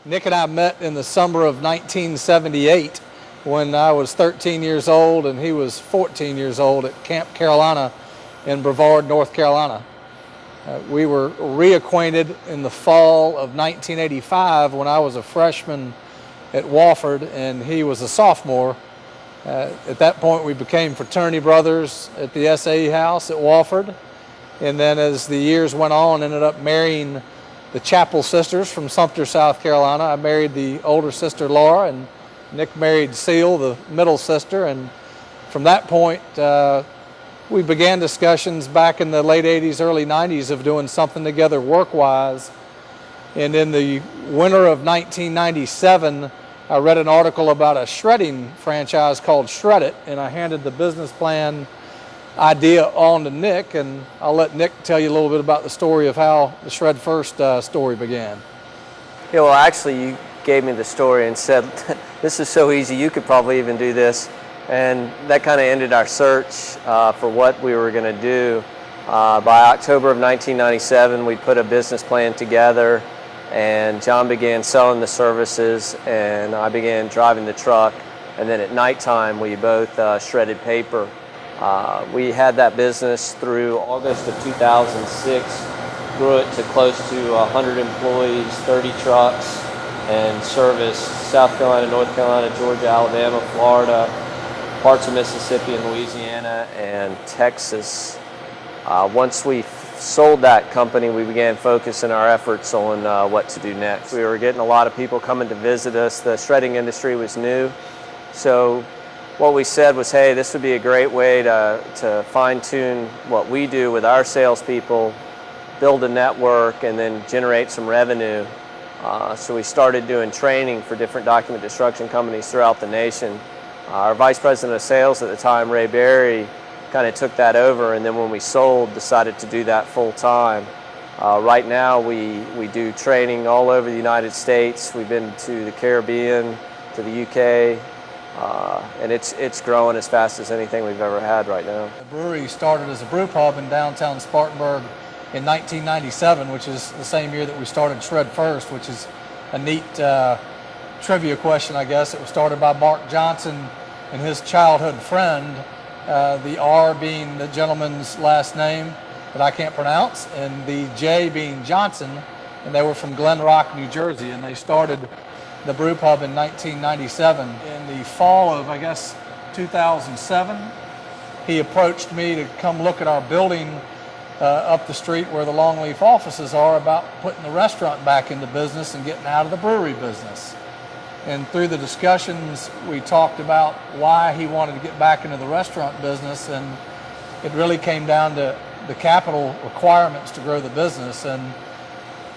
Nick and I met in the summer of 1978 when I was 13 years old and he was 14 years old at Camp Carolina in Brevard, North Carolina. We were reacquainted in the fall of 1985 when I was a freshman at Wofford and he was a sophomore. At that point we became fraternity brothers at the SAE house at Wofford, and then as the years went on ended up marrying the Chapel sisters from Sumter, South Carolina. I married the older sister Laura, and Nick married Seal, the middle sister, and from that point we began discussions back in the late 80s, early 90s of doing something together work-wise. And in the winter of 1997, I read an article about a shredding franchise called Shred It, and I handed the business plan idea on to Nick, and I'll let Nick tell you a little bit about the story of how the Shred First story began. Yeah, well, actually, you gave me the story and said, this is so easy, you could probably even do this. And that kind of ended our search for what we were going to do. By October of 1997, we put a business plan together, and John began selling the services, and I began driving the truck. And then at nighttime, we both shredded paper. We had that business through August of 2006, grew it to close to 100 employees, 30 trucks, and serviced South Carolina, North Carolina, Georgia, Alabama, Florida, parts of Mississippi and Louisiana, and Texas. Once we sold that company, we began focusing our efforts on what to do next. We were getting a lot of people coming to visit us. The shredding industry was new, so what we said was, hey, this would be a great way to fine-tune what we do with our salespeople, build a network, and then generate some revenue. So we started doing training for different document destruction companies throughout the nation. Our vice president of sales at the time, Ray Berry, kind of took that over, and then when we sold, decided to do that full time. Right now, we do training all over the United States. We've been to the Caribbean, to the UK, and it's growing as fast as anything we've ever had right now. The brewery started as a brew pub in downtown Spartanburg in 1997, which is the same year that we started Shred First, which is a neat trivia question, I guess. It was started by Mark Johnson and his childhood friend, the R being the gentleman's last name that I can't pronounce, and the J being Johnson, and they were from Glen Rock, New Jersey, and they started the brew pub in 1997. In the fall of, I guess, 2007, he approached me to come look at our building up the street where the Longleaf offices are, about putting the restaurant back into business and getting out of the brewery business. And through the discussions, we talked about why he wanted to get back into the restaurant business, and it really came down to the capital requirements to grow the business. And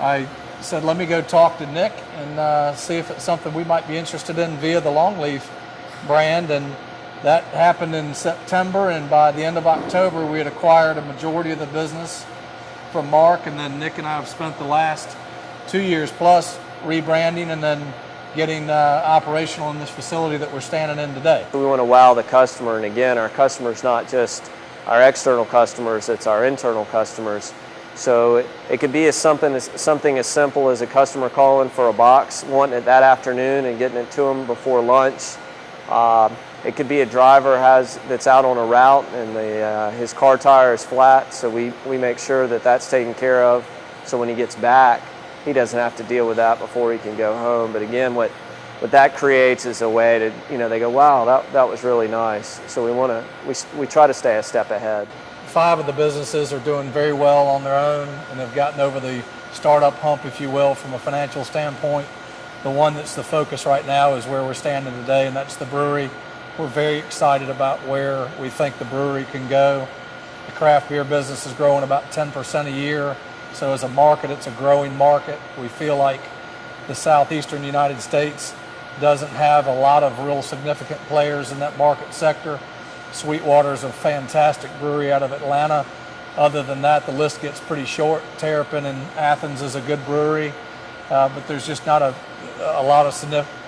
I said, let me go talk to Nick and see if it's something we might be interested in via the Longleaf brand. And that happened in September, and by the end of October, we had acquired a majority of the business from Mark, and then Nick and I have spent the last 2 years plus rebranding and then getting operational in this facility that we're standing in today. We want to wow the customer, and again, our customer's not just our external customers, it's our internal customers. So it could be something as simple as a customer calling for a box, wanting it that afternoon and getting it to them before lunch. It could be a driver that's out on a route and his car tire is flat, so we make sure that that's taken care of, so when he gets back, he doesn't have to deal with that before he can go home. But again, what that creates is a way to, they go, wow, that was really nice. So we try to stay a step ahead. 5 of the businesses are doing very well on their own and have gotten over the startup hump, if you will, from a financial standpoint. The one that's the focus right now is where we're standing today, and that's the brewery. We're very excited about where we think the brewery can go. The craft beer business is growing about 10% a year. So as a market, it's a growing market. We feel like the southeastern United States doesn't have a lot of real significant players in that market sector. Sweetwater's a fantastic brewery out of Atlanta. Other than that, the list gets pretty short. Terrapin in Athens is a good brewery, but there's just not a lot of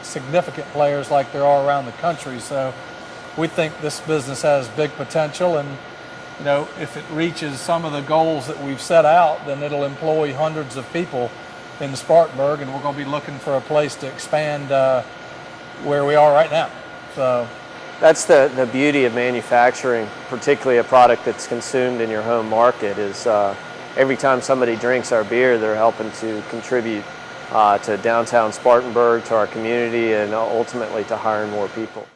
significant players like there are around the country. So we think this business has big potential, and if it reaches some of the goals that we've set out, then it'll employ hundreds of people in Spartanburg, and we're going to be looking for a place to expand where we are right now. So that's the beauty of manufacturing, particularly a product that's consumed in your home market, is every time somebody drinks our beer, they're helping to contribute to downtown Spartanburg, to our community, and ultimately to hiring more people.